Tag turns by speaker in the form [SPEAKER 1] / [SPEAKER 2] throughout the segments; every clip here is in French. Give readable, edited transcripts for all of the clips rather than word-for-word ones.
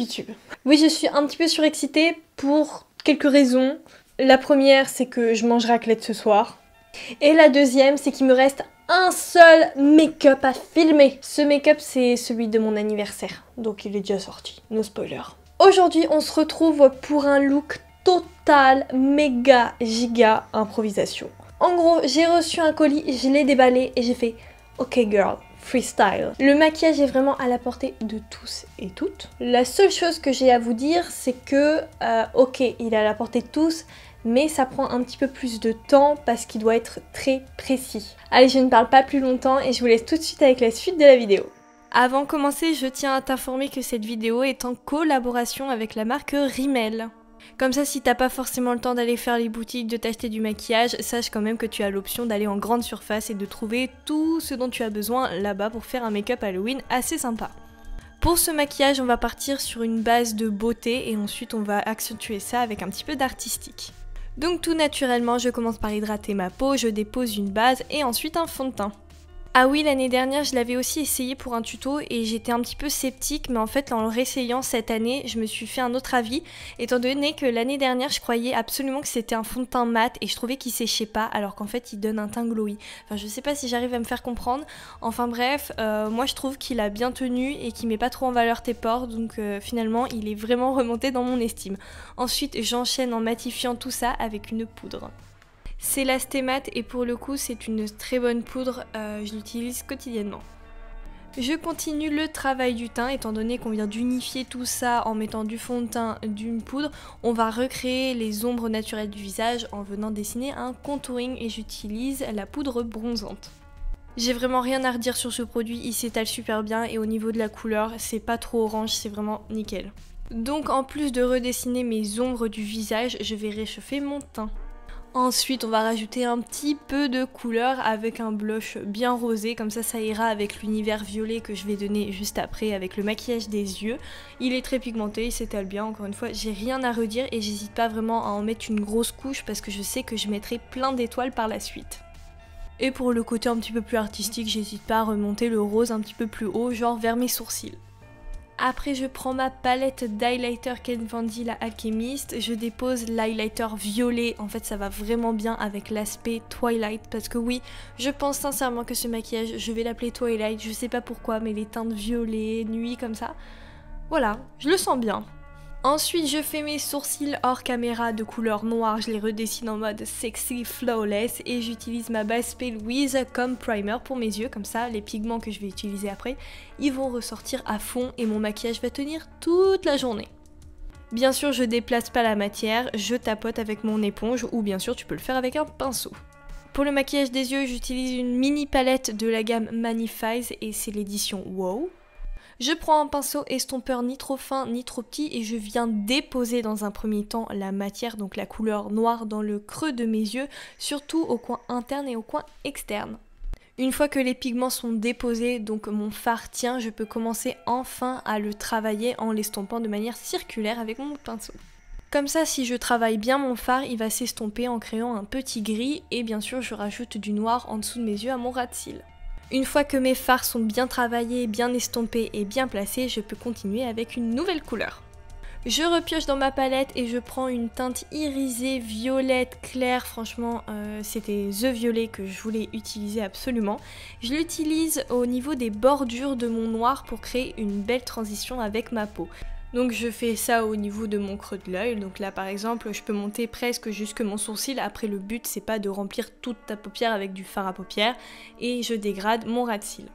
[SPEAKER 1] YouTube. Oui, je suis un petit peu surexcitée pour quelques raisons. La première, c'est que je mange raclette ce soir. Et la deuxième, c'est qu'il me reste un seul make-up à filmer. Ce make-up, c'est celui de mon anniversaire. Donc il est déjà sorti, no spoiler. Aujourd'hui, on se retrouve pour un look total, méga, giga improvisation. En gros, j'ai reçu un colis, je l'ai déballé et j'ai fait « Ok girl, freestyle ». Le maquillage est vraiment à la portée de tous et toutes. La seule chose que j'ai à vous dire, c'est que, ok, il est à la portée de tous, mais ça prend un petit peu plus de temps parce qu'il doit être très précis. Allez, je ne parle pas plus longtemps et je vous laisse tout de suite avec la suite de la vidéo. Avant de commencer, je tiens à t'informer que cette vidéo est en collaboration avec la marque Rimmel. Comme ça, si t'as pas forcément le temps d'aller faire les boutiques, de t'acheter du maquillage, sache quand même que tu as l'option d'aller en grande surface et de trouver tout ce dont tu as besoin là-bas pour faire un make-up Halloween assez sympa. Pour ce maquillage, on va partir sur une base de beauté et ensuite on va accentuer ça avec un petit peu d'artistique. Donc tout naturellement, je commence par hydrater ma peau, je dépose une base et ensuite un fond de teint. Ah oui, l'année dernière, je l'avais aussi essayé pour un tuto et j'étais un petit peu sceptique, mais en fait, en le réessayant cette année, je me suis fait un autre avis, étant donné que l'année dernière, je croyais absolument que c'était un fond de teint mat et je trouvais qu'il séchait pas, alors qu'en fait, il donne un teint glowy. Enfin, je sais pas si j'arrive à me faire comprendre. Enfin bref, moi, je trouve qu'il a bien tenu et qu'il met pas trop en valeur tes pores, donc finalement, il est vraiment remonté dans mon estime. Ensuite, j'enchaîne en matifiant tout ça avec une poudre. C'est la Stémat et pour le coup c'est une très bonne poudre, je l'utilise quotidiennement. Je continue le travail du teint étant donné qu'on vient d'unifier tout ça en mettant du fond de teint, d'une poudre. On va recréer les ombres naturelles du visage en venant dessiner un contouring et j'utilise la poudre bronzante. J'ai vraiment rien à redire sur ce produit, il s'étale super bien et au niveau de la couleur c'est pas trop orange, c'est vraiment nickel. Donc en plus de redessiner mes ombres du visage, je vais réchauffer mon teint. Ensuite, on va rajouter un petit peu de couleur avec un blush bien rosé, comme ça ira avec l'univers violet que je vais donner juste après avec le maquillage des yeux. Il est très pigmenté, il s'étale bien, encore une fois, j'ai rien à redire et j'hésite pas vraiment à en mettre une grosse couche parce que je sais que je mettrai plein d'étoiles par la suite. Et pour le côté un petit peu plus artistique, j'hésite pas à remonter le rose un petit peu plus haut, genre vers mes sourcils. Après je prends ma palette d'highlighter Kat Von D la Alchemist, je dépose l'highlighter violet, en fait ça va vraiment bien avec l'aspect Twilight parce que oui, je pense sincèrement que ce maquillage, je vais l'appeler Twilight, je sais pas pourquoi mais les teintes violet, nuit comme ça, voilà, je le sens bien. Ensuite, je fais mes sourcils hors caméra de couleur noire, je les redessine en mode sexy flawless et j'utilise ma base Pale Wiz comme primer pour mes yeux, comme ça les pigments que je vais utiliser après, ils vont ressortir à fond et mon maquillage va tenir toute la journée. Bien sûr, je déplace pas la matière, je tapote avec mon éponge ou bien sûr tu peux le faire avec un pinceau. Pour le maquillage des yeux, j'utilise une mini palette de la gamme Magnifies et c'est l'édition Wow. Je prends un pinceau estompeur ni trop fin ni trop petit et je viens déposer dans un premier temps la matière, donc la couleur noire dans le creux de mes yeux, surtout au coin interne et au coin externe. Une fois que les pigments sont déposés, donc mon fard tient, je peux commencer enfin à le travailler en l'estompant de manière circulaire avec mon pinceau. Comme ça, si je travaille bien mon fard, il va s'estomper en créant un petit gris et bien sûr je rajoute du noir en dessous de mes yeux à mon ras de cils. Une fois que mes fards sont bien travaillés, bien estompés et bien placés, je peux continuer avec une nouvelle couleur. Je repioche dans ma palette et je prends une teinte irisée, violette, claire, franchement c'était The Violet que je voulais utiliser absolument. Je l'utilise au niveau des bordures de mon noir pour créer une belle transition avec ma peau. Donc je fais ça au niveau de mon creux de l'œil, donc là par exemple je peux monter presque jusque mon sourcil, après le but c'est pas de remplir toute ta paupière avec du fard à paupières et je dégrade mon ras de cils.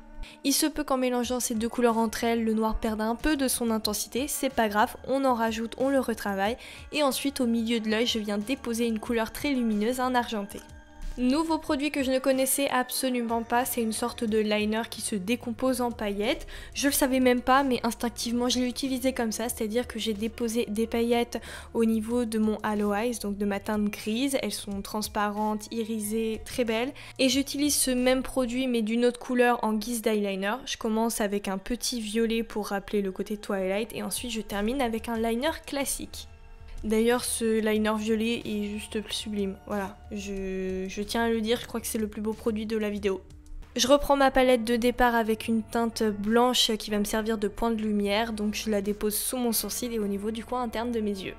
[SPEAKER 1] Il se peut qu'en mélangeant ces deux couleurs entre elles, le noir perde un peu de son intensité, c'est pas grave, on en rajoute, on le retravaille et ensuite au milieu de l'œil je viens déposer une couleur très lumineuse, un argenté. Nouveau produit que je ne connaissais absolument pas, c'est une sorte de liner qui se décompose en paillettes. Je le savais même pas, mais instinctivement je l'ai utilisé comme ça, c'est-à-dire que j'ai déposé des paillettes au niveau de mon Halo Eyes, donc de ma teinte grise. Elles sont transparentes, irisées, très belles. Et j'utilise ce même produit mais d'une autre couleur en guise d'eyeliner. Je commence avec un petit violet pour rappeler le côté Twilight et ensuite je termine avec un liner classique. D'ailleurs, ce liner violet est juste sublime. Voilà, je tiens à le dire, je crois que c'est le plus beau produit de la vidéo. Je reprends ma palette de départ avec une teinte blanche qui va me servir de point de lumière, donc je la dépose sous mon sourcil et au niveau du coin interne de mes yeux.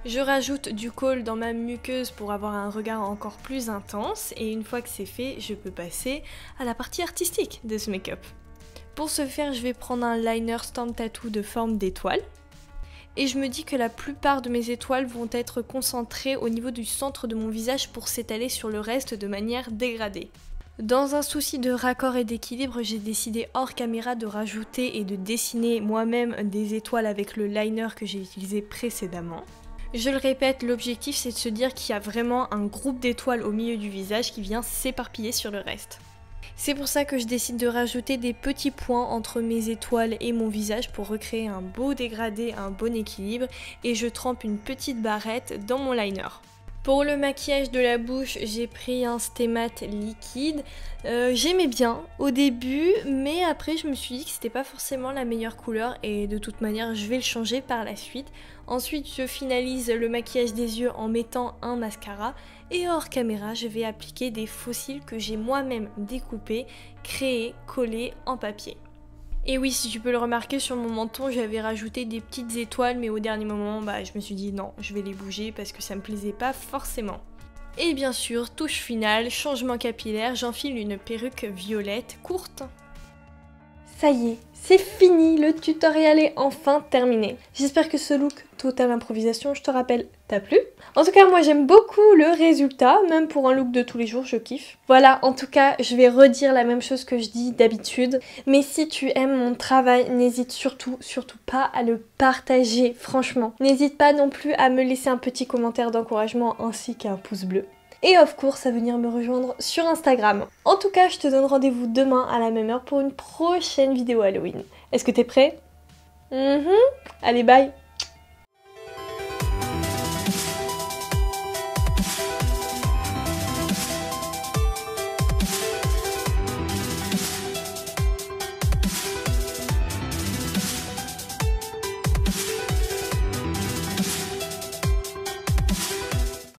[SPEAKER 1] Je rajoute du kohl dans ma muqueuse pour avoir un regard encore plus intense et une fois que c'est fait, je peux passer à la partie artistique de ce make-up. Pour ce faire, je vais prendre un liner Stamp Tattoo de forme d'étoile. Et je me dis que la plupart de mes étoiles vont être concentrées au niveau du centre de mon visage pour s'étaler sur le reste de manière dégradée. Dans un souci de raccord et d'équilibre, j'ai décidé hors caméra de rajouter et de dessiner moi-même des étoiles avec le liner que j'ai utilisé précédemment. Je le répète, l'objectif c'est de se dire qu'il y a vraiment un groupe d'étoiles au milieu du visage qui vient s'éparpiller sur le reste. C'est pour ça que je décide de rajouter des petits points entre mes étoiles et mon visage pour recréer un beau dégradé, un bon équilibre et je trempe une petite barrette dans mon liner. Pour le maquillage de la bouche, j'ai pris un Stay Matte liquide. J'aimais bien au début, mais après je me suis dit que c'était pas forcément la meilleure couleur et de toute manière je vais le changer par la suite. Ensuite je finalise le maquillage des yeux en mettant un mascara et hors caméra je vais appliquer des faux cils que j'ai moi-même découpés, créés, collés en papier. Et oui, si tu peux le remarquer, sur mon menton, j'avais rajouté des petites étoiles, mais au dernier moment, je me suis dit non, je vais les bouger parce que ça me plaisait pas forcément. Et bien sûr, touche finale, changement capillaire, j'enfile une perruque violette courte. Ça y est, c'est fini, le tutoriel est enfin terminé. J'espère que ce look total improvisation, je te rappelle, t'a plu. En tout cas, moi j'aime beaucoup le résultat, même pour un look de tous les jours, je kiffe. Voilà, en tout cas, je vais redire la même chose que je dis d'habitude. Mais si tu aimes mon travail, n'hésite surtout pas à le partager, franchement. N'hésite pas non plus à me laisser un petit commentaire d'encouragement ainsi qu'un pouce bleu. Et of course à venir me rejoindre sur Instagram. En tout cas, je te donne rendez-vous demain à la même heure pour une prochaine vidéo Halloween. Est-ce que t'es prêt? Allez, bye!